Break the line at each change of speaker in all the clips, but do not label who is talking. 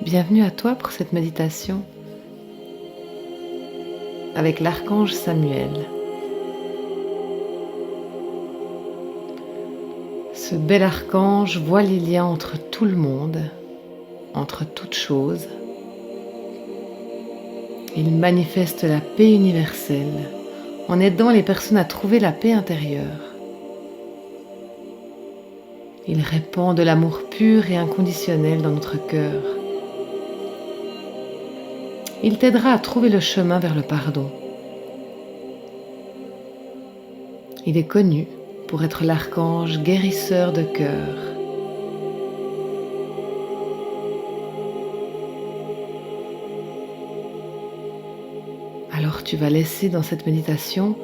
Bienvenue à toi pour cette méditation avec l'archange Samuel. Ce bel archange voit les liens entre tout le monde, entre toutes choses. Il manifeste la paix universelle en aidant les personnes à trouver la paix intérieure. Il répand de l'amour pur et inconditionnel dans notre cœur. Il t'aidera à trouver le chemin vers le pardon. Il est connu pour être l'archange guérisseur de cœur. Alors tu vas laisser dans cette méditation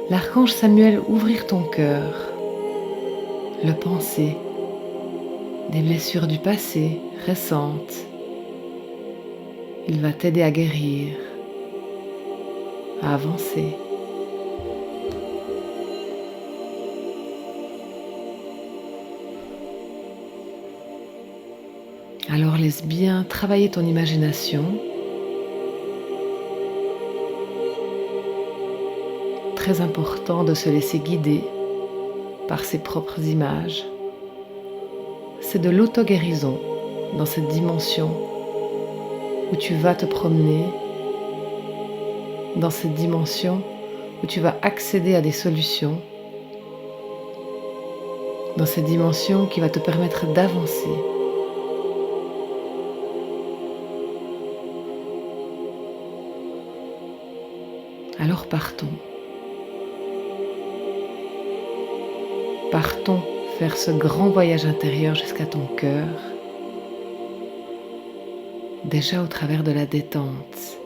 l'archange Samuel ouvrir ton cœur, le penser, des blessures du passé récentes. Il va t'aider à guérir, à avancer. Alors laisse bien travailler ton imagination. Très important de se laisser guider par ses propres images. C'est de l'auto-guérison dans cette dimension où tu vas te promener, dans cette dimension où tu vas accéder à des solutions, dans cette dimension qui va te permettre d'avancer. Alors partons. Partons faire ce grand voyage intérieur jusqu'à ton cœur, déjà au travers de la détente.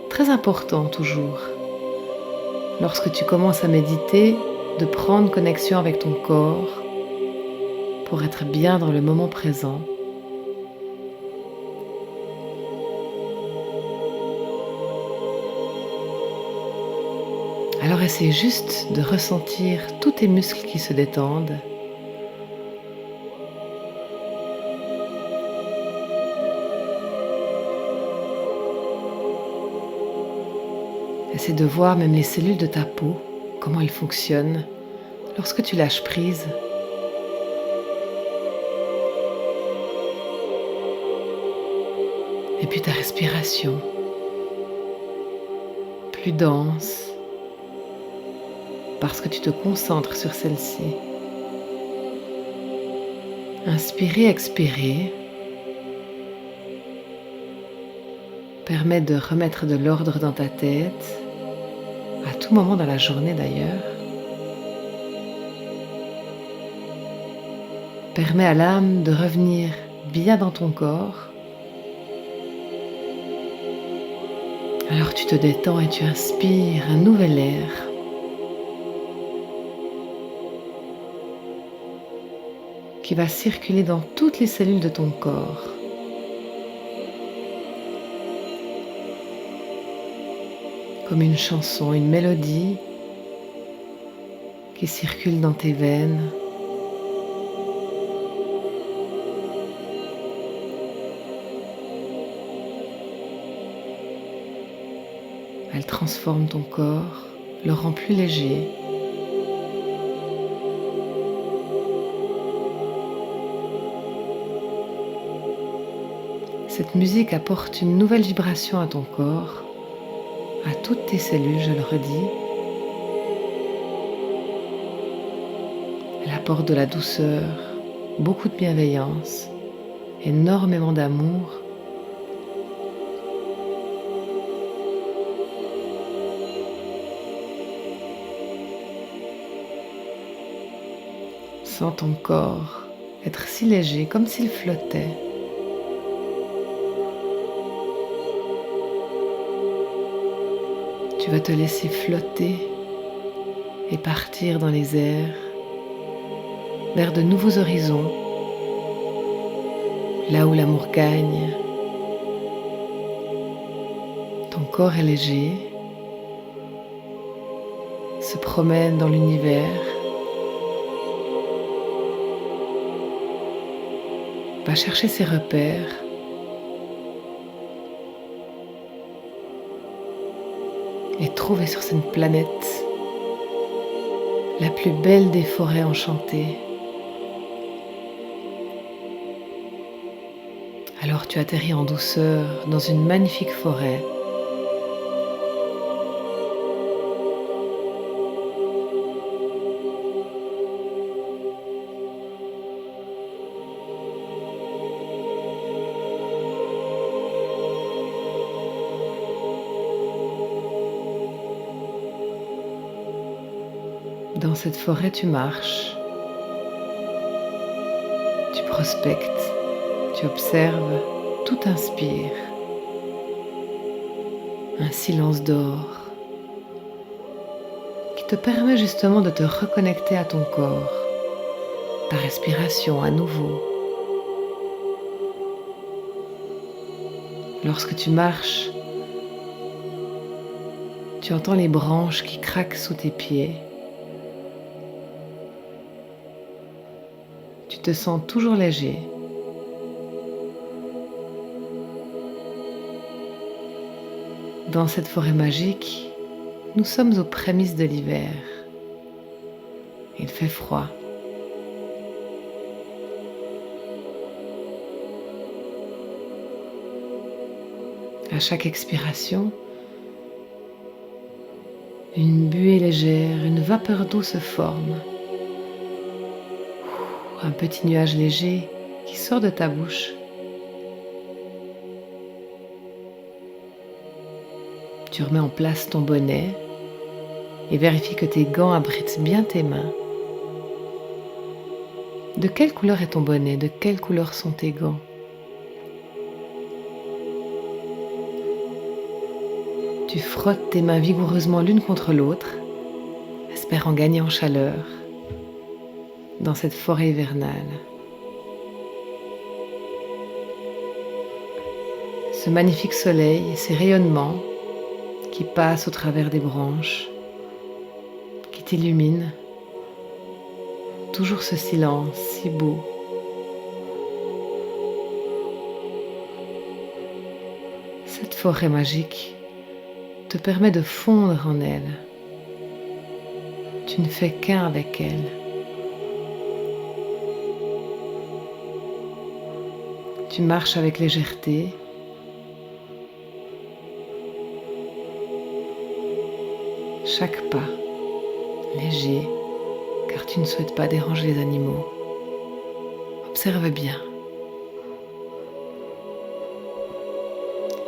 Très important toujours, lorsque tu commences à méditer, de prendre connexion avec ton corps pour être bien dans le moment présent. Alors essaie juste de ressentir tous tes muscles qui se détendent. Essaie de voir même les cellules de ta peau, comment elles fonctionnent lorsque tu lâches prise. Et puis ta respiration, plus dense, parce que tu te concentres sur celle-ci. Inspirer, expirer permet de remettre de l'ordre dans ta tête, à tout moment dans la journée d'ailleurs. Permet à l'âme de revenir bien dans ton corps. Alors tu te détends et tu inspires un nouvel air. Qui va circuler dans toutes les cellules de ton corps. Comme une chanson, une mélodie qui circule dans tes veines. Elle transforme ton corps, le rend plus léger. Cette musique apporte une nouvelle vibration à ton corps, à toutes tes cellules, je le redis. Elle apporte de la douceur, beaucoup de bienveillance, énormément d'amour. Sens ton corps être si léger, comme s'il flottait. Tu vas te laisser flotter et partir dans les airs, vers de nouveaux horizons, là où l'amour gagne. Ton corps est léger, se promène dans l'univers, va chercher ses repères et trouver sur cette planète la plus belle des forêts enchantées. Alors tu atterris en douceur dans une magnifique forêt. Dans cette forêt, tu marches, tu prospectes, tu observes, tout inspire. Un silence d'or qui te permet justement de te reconnecter à ton corps, ta respiration à nouveau. Lorsque tu marches, tu entends les branches qui craquent sous tes pieds. Tu te sens toujours léger. Dans cette forêt magique, nous sommes aux prémices de l'hiver. Il fait froid. À chaque expiration, une buée légère, une vapeur d'eau se forme. Un petit nuage léger qui sort de ta bouche. Tu remets en place ton bonnet et vérifie que tes gants abritent bien tes mains. De quelle couleur est ton bonnet? De quelle couleur sont tes gants? Tu frottes tes mains vigoureusement l'une contre l'autre, espérant gagner en chaleur dans cette forêt hivernale. Ce magnifique soleil, ces rayonnements qui passent au travers des branches, qui t'illuminent, toujours ce silence si beau. Cette forêt magique te permet de fondre en elle. Tu ne fais qu'un avec elle. Tu marches avec légèreté. Chaque pas léger, car tu ne souhaites pas déranger les animaux. Observe bien.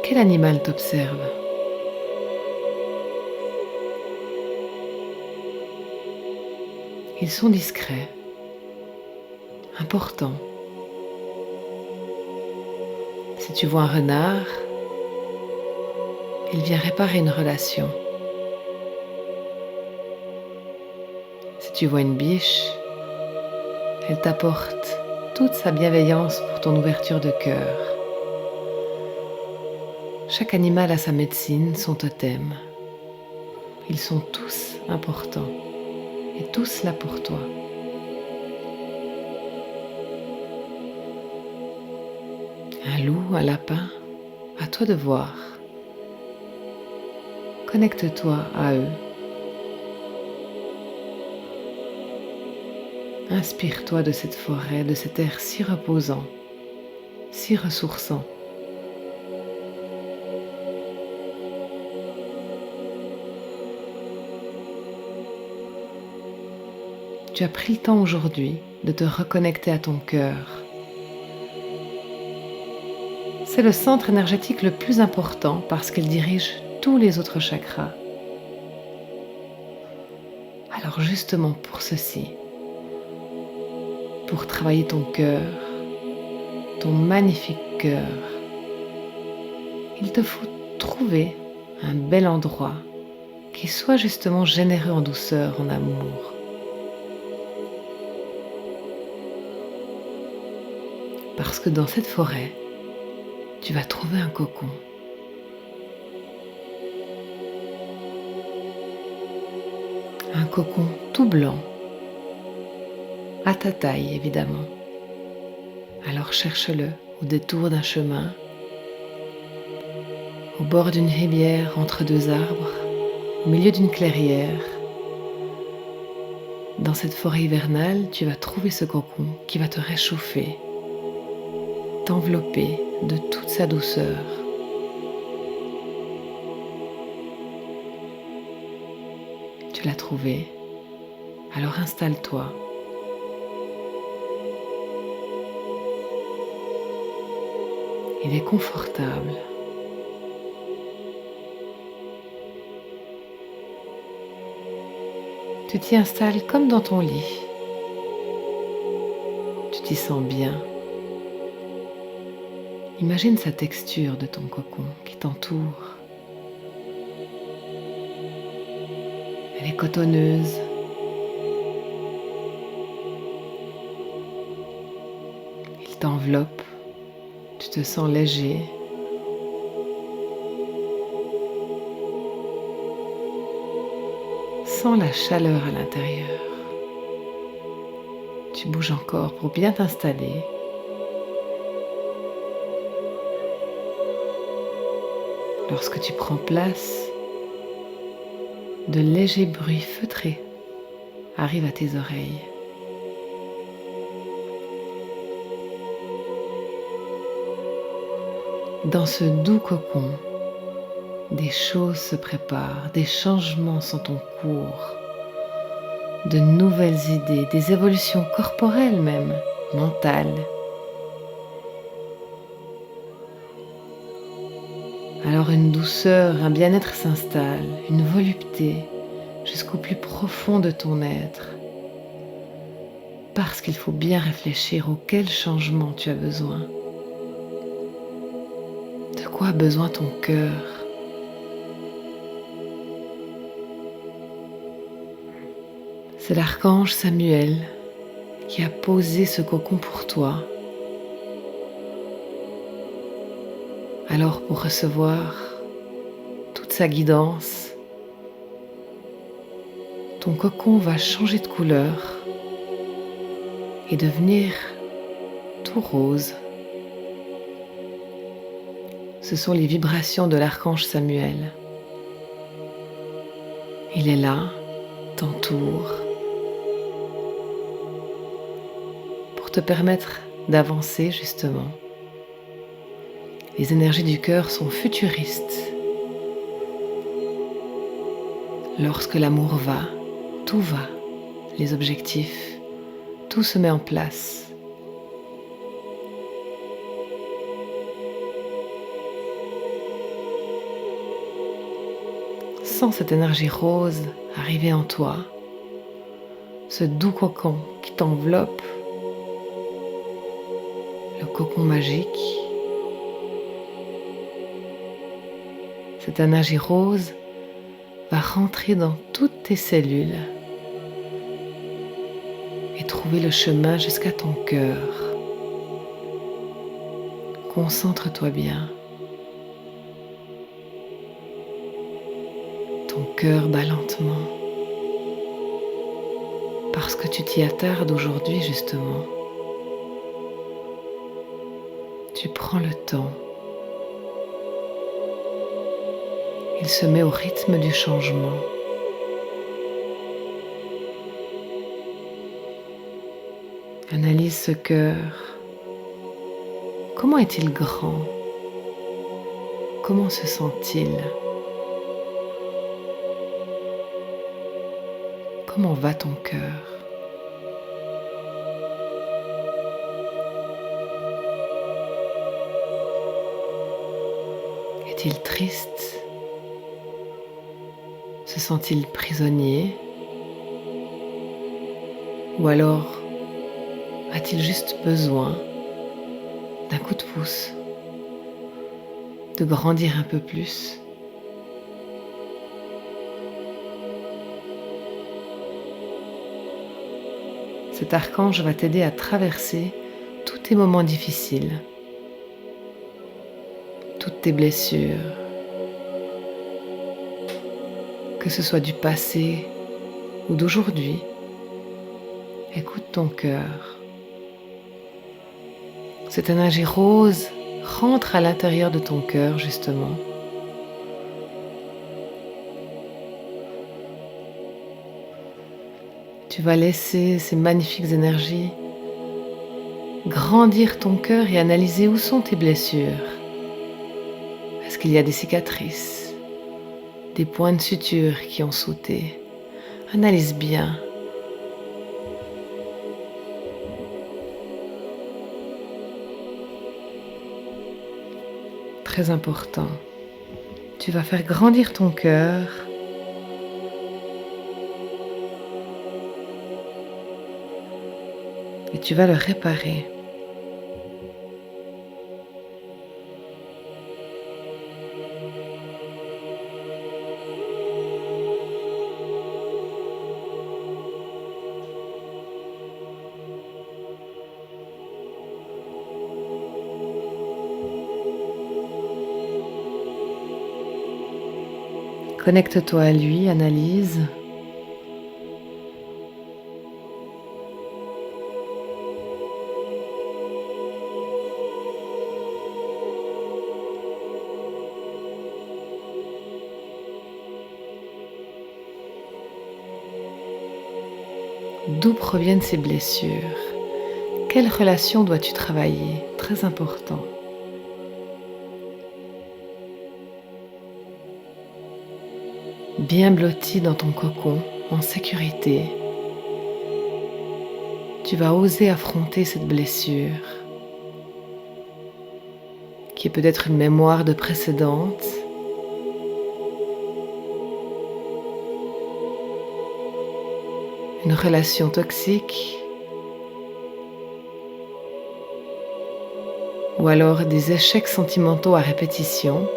Quel animal t'observe? Ils sont discrets, importants. Si tu vois un renard, il vient réparer une relation. Si tu vois une biche, elle t'apporte toute sa bienveillance pour ton ouverture de cœur. Chaque animal a sa médecine, son totem. Ils sont tous importants et tous là pour toi. Un loup, un lapin, à toi de voir. Connecte-toi à eux. Inspire-toi de cette forêt, de cet air si reposant, si ressourçant. Tu as pris le temps aujourd'hui de te reconnecter à ton cœur. C'est le centre énergétique le plus important parce qu'il dirige tous les autres chakras. Alors justement pour ceci, pour travailler ton cœur, ton magnifique cœur, il te faut trouver un bel endroit qui soit justement généreux en douceur, en amour. Parce que dans cette forêt, tu vas trouver un cocon. Un cocon tout blanc, à ta taille évidemment. Alors cherche-le au détour d'un chemin, au bord d'une rivière entre deux arbres, au milieu d'une clairière. Dans cette forêt hivernale, tu vas trouver ce cocon qui va te réchauffer, t'envelopper de toute sa douceur. Tu l'as trouvé, alors installe-toi. Il est confortable. Tu t'y installes comme dans ton lit. Tu t'y sens bien. Imagine sa texture de ton cocon qui t'entoure. Elle est cotonneuse. Il t'enveloppe. Tu te sens léger. Sens la chaleur à l'intérieur. Tu bouges encore pour bien t'installer. Lorsque tu prends place, de légers bruits feutrés arrivent à tes oreilles. Dans ce doux cocon, des choses se préparent, des changements sont en cours, de nouvelles idées, des évolutions corporelles même, mentales. Alors une douceur, un bien-être s'installe, une volupté jusqu'au plus profond de ton être. Parce qu'il faut bien réfléchir auquel changement tu as besoin. De quoi a besoin ton cœur? C'est l'archange Samuel qui a posé ce cocon pour toi. Alors pour recevoir toute sa guidance, ton cocon va changer de couleur et devenir tout rose. Ce sont les vibrations de l'archange Samuel. Il est là, t'entoure, pour te permettre d'avancer justement. Les énergies du cœur sont futuristes. Lorsque l'amour va, tout va. Les objectifs, tout se met en place. Sens cette énergie rose arriver en toi, ce doux cocon qui t'enveloppe, le cocon magique. Cette énergie rose va rentrer dans toutes tes cellules et trouver le chemin jusqu'à ton cœur. Concentre-toi bien. Ton cœur bat lentement parce que tu t'y attardes aujourd'hui justement. Tu prends le temps. Il se met au rythme du changement. Analyse ce cœur. Comment est-il grand? Comment se sent-il? Comment va ton cœur? Est-il triste? Se sent-il prisonnier? Ou alors a-t-il juste besoin d'un coup de pouce, de grandir un peu plus? Cet archange va t'aider à traverser tous tes moments difficiles, toutes tes blessures, que ce soit du passé ou d'aujourd'hui. Écoute ton cœur. Cette énergie rose rentre à l'intérieur de ton cœur justement. Tu vas laisser ces magnifiques énergies grandir ton cœur et analyser où sont tes blessures. Est-ce qu'il y a des cicatrices, des points de suture qui ont sauté? Analyse bien. Très important. Tu vas faire grandir ton cœur et tu vas le réparer. Connecte-toi à lui, analyse. D'où proviennent ces blessures? Quelle relation dois-tu travailler? Très important. Bien blotti dans ton cocon, en sécurité, tu vas oser affronter cette blessure, qui est peut-être une mémoire de précédente, une relation toxique, ou alors des échecs sentimentaux à répétition,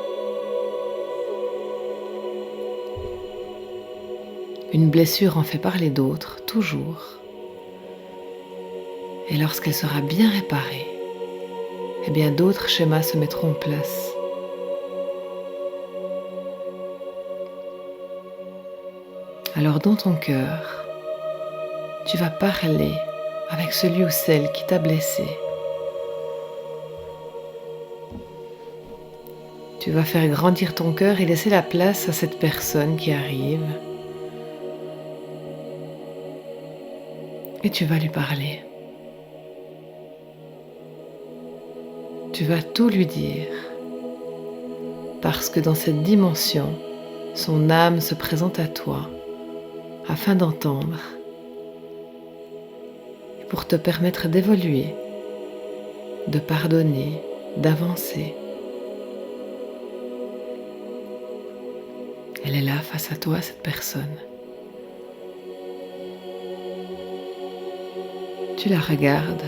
une blessure en fait parler d'autres, toujours. Et lorsqu'elle sera bien réparée, eh bien d'autres schémas se mettront en place. Alors dans ton cœur, tu vas parler avec celui ou celle qui t'a blessé. Tu vas faire grandir ton cœur et laisser la place à cette personne qui arrive. Et tu vas lui parler. Tu vas tout lui dire. Parce que dans cette dimension, son âme se présente à toi afin d'entendre et pour te permettre d'évoluer, de pardonner, d'avancer. Elle est là face à toi, cette personne. Tu la regardes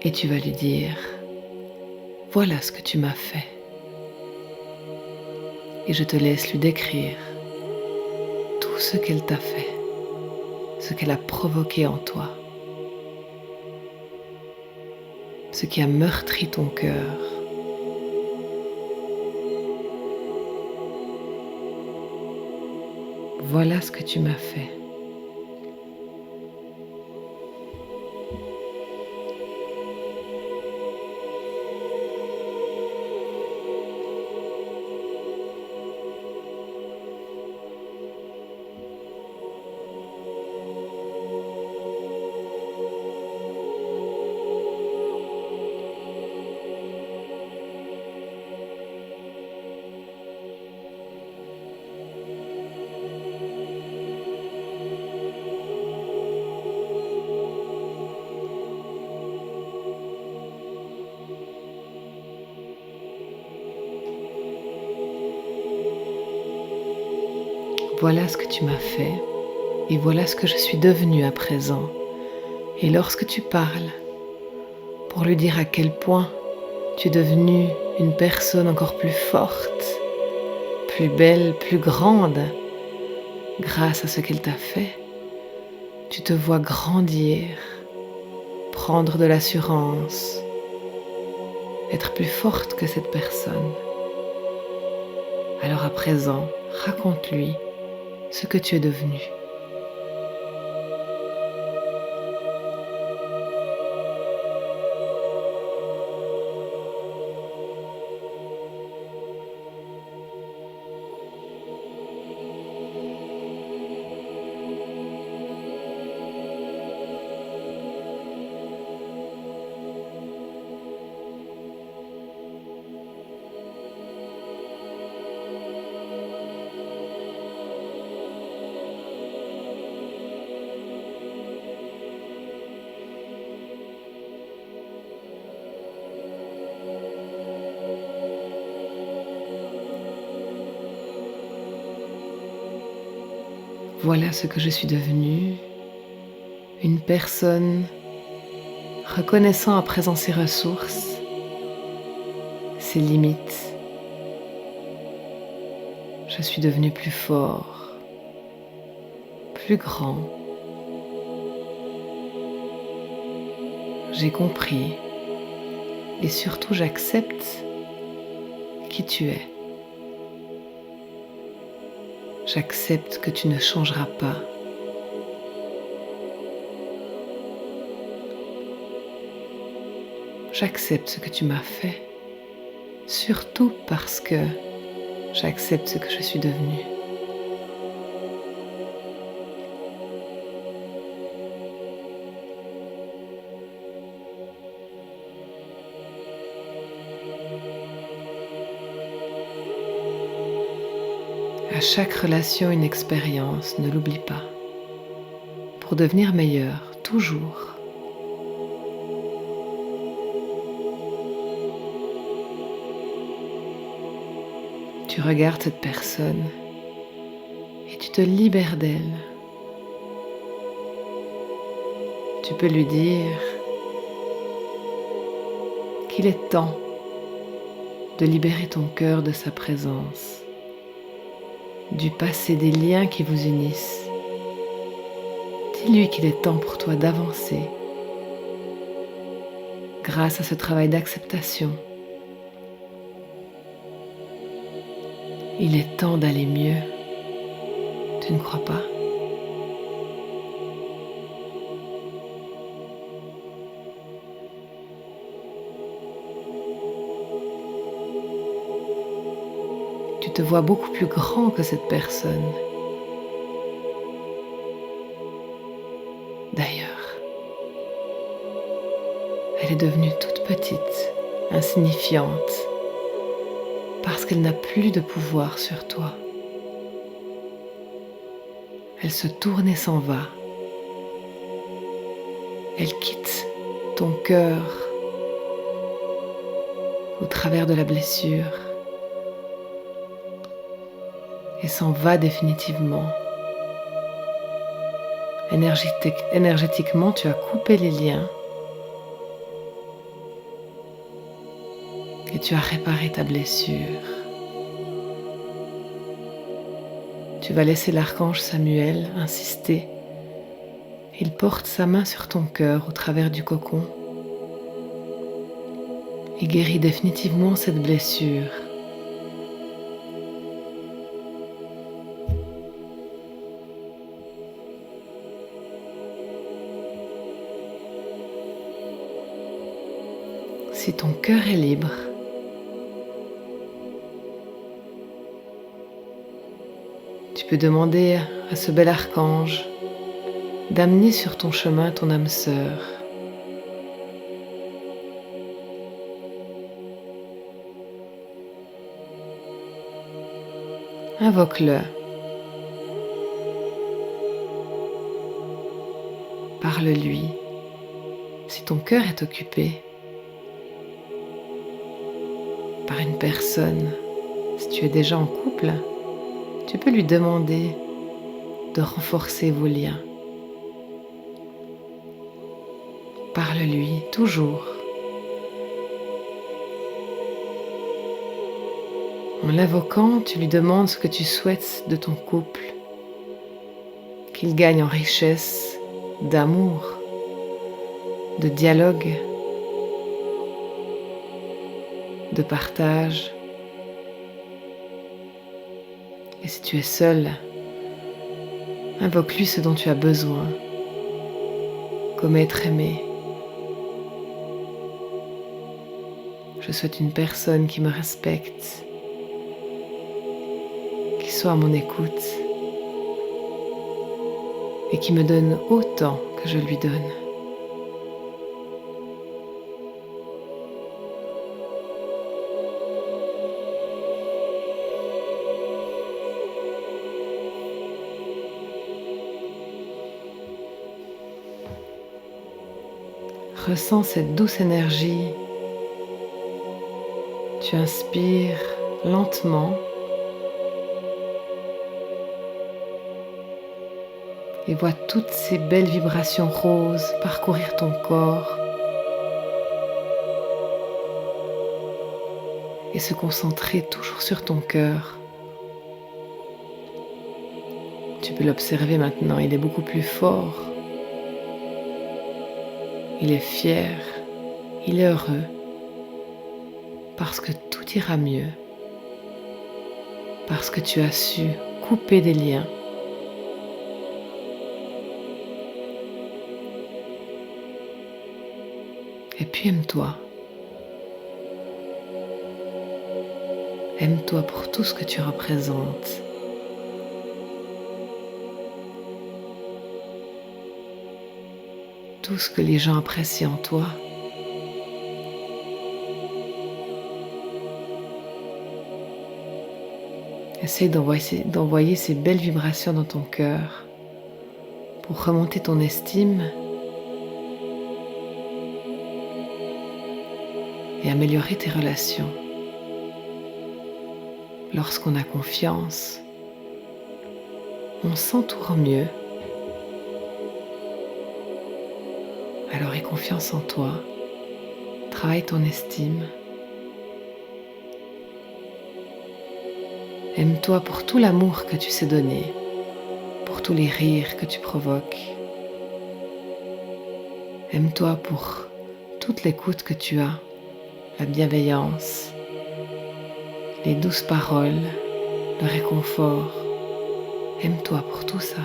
et tu vas lui dire « Voilà ce que tu m'as fait ». Et je te laisse lui décrire tout ce qu'elle t'a fait, ce qu'elle a provoqué en toi, ce qui a meurtri ton cœur. Voilà ce que tu m'as fait. Voilà ce que tu m'as fait et voilà ce que je suis devenue à présent. Et lorsque tu parles, pour lui dire à quel point tu es devenue une personne encore plus forte, plus belle, plus grande, grâce à ce qu'elle t'a fait, tu te vois grandir, prendre de l'assurance, être plus forte que cette personne. Alors à présent, raconte-lui ce que tu es devenu. Voilà ce que je suis devenue, une personne reconnaissant à présent ses ressources, ses limites. Je suis devenu plus fort, plus grand. J'ai compris et surtout j'accepte qui tu es. J'accepte que tu ne changeras pas. J'accepte ce que tu m'as fait, surtout parce que j'accepte ce que je suis devenue. À chaque relation, une expérience, ne l'oublie pas. Pour devenir meilleur, toujours. Tu regardes cette personne et tu te libères d'elle. Tu peux lui dire qu'il est temps de libérer ton cœur de sa présence, du passé, des liens qui vous unissent. Dis-lui qu'il est temps pour toi d'avancer grâce à ce travail d'acceptation. Il est temps d'aller mieux. Tu ne crois pas? Tu te vois beaucoup plus grand que cette personne. D'ailleurs, elle est devenue toute petite, insignifiante, parce qu'elle n'a plus de pouvoir sur toi. Elle se tourne et s'en va. Elle quitte ton cœur au travers de la blessure et s'en va définitivement. Énergétiquement, tu as coupé les liens et tu as réparé ta blessure. Tu vas laisser l'archange Samuel insister. Il porte sa main sur ton cœur au travers du cocon et guérit définitivement cette blessure. Si ton cœur est libre, tu peux demander à ce bel archange d'amener sur ton chemin ton âme sœur. Invoque-le. Parle-lui. Si ton cœur est occupé par une personne, si tu es déjà en couple, tu peux lui demander de renforcer vos liens. Parle-lui toujours. En l'invoquant, tu lui demandes ce que tu souhaites de ton couple, qu'il gagne en richesse, d'amour, de dialogue, de partage. Et si tu es seul, invoque-lui ce dont tu as besoin, comme être aimé. Je souhaite une personne qui me respecte, qui soit à mon écoute et qui me donne autant que je lui donne. Ressens cette douce énergie. Tu inspires lentement et vois toutes ces belles vibrations roses parcourir ton corps et se concentrer toujours sur ton cœur. Tu peux l'observer maintenant, il est beaucoup plus fort. Il est fier, il est heureux, parce que tout ira mieux, parce que tu as su couper des liens. Et puis aime-toi. Aime-toi pour tout ce que tu représentes. Tout ce que les gens apprécient en toi. Essaye d'envoyer ces belles vibrations dans ton cœur pour remonter ton estime et améliorer tes relations. Lorsqu'on a confiance, on s'entoure mieux. Alors aie confiance en toi, travaille ton estime. Aime-toi pour tout l'amour que tu sais donner, pour tous les rires que tu provoques. Aime-toi pour toute l'écoute que tu as, la bienveillance, les douces paroles, le réconfort. Aime-toi pour tout ça.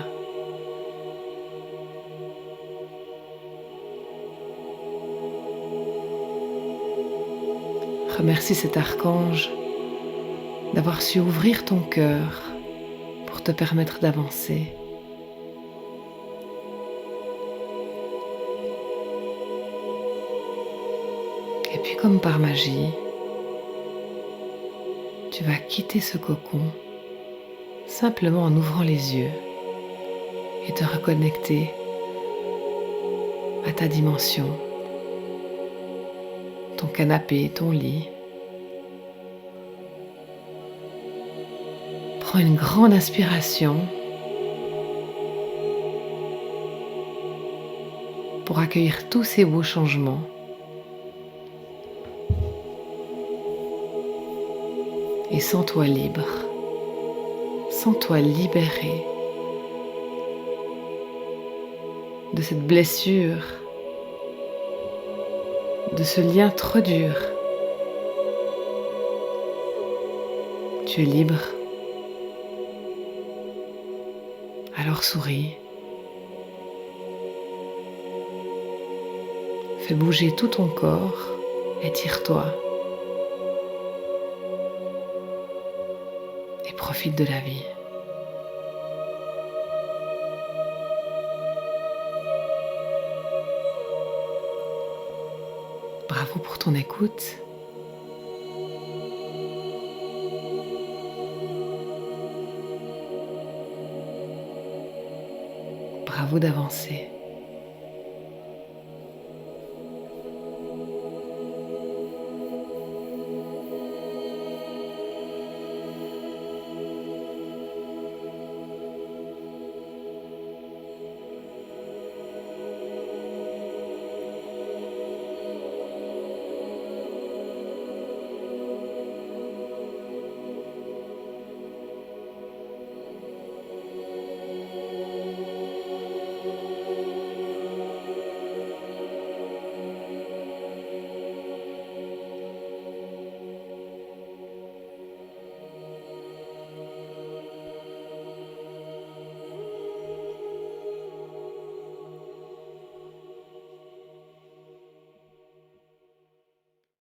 Remercie cet archange d'avoir su ouvrir ton cœur pour te permettre d'avancer. Et puis comme par magie, tu vas quitter ce cocon simplement en ouvrant les yeux et te reconnecter à ta dimension, ton canapé, ton lit. Prends une grande inspiration pour accueillir tous ces beaux changements. Et sens-toi libre, sens-toi libéré de cette blessure, de ce lien trop dur. Tu es libre. Alors souris. Fais bouger tout ton corps, étire-toi et profite de la vie. Bravo pour ton écoute. Bravo d'avancer.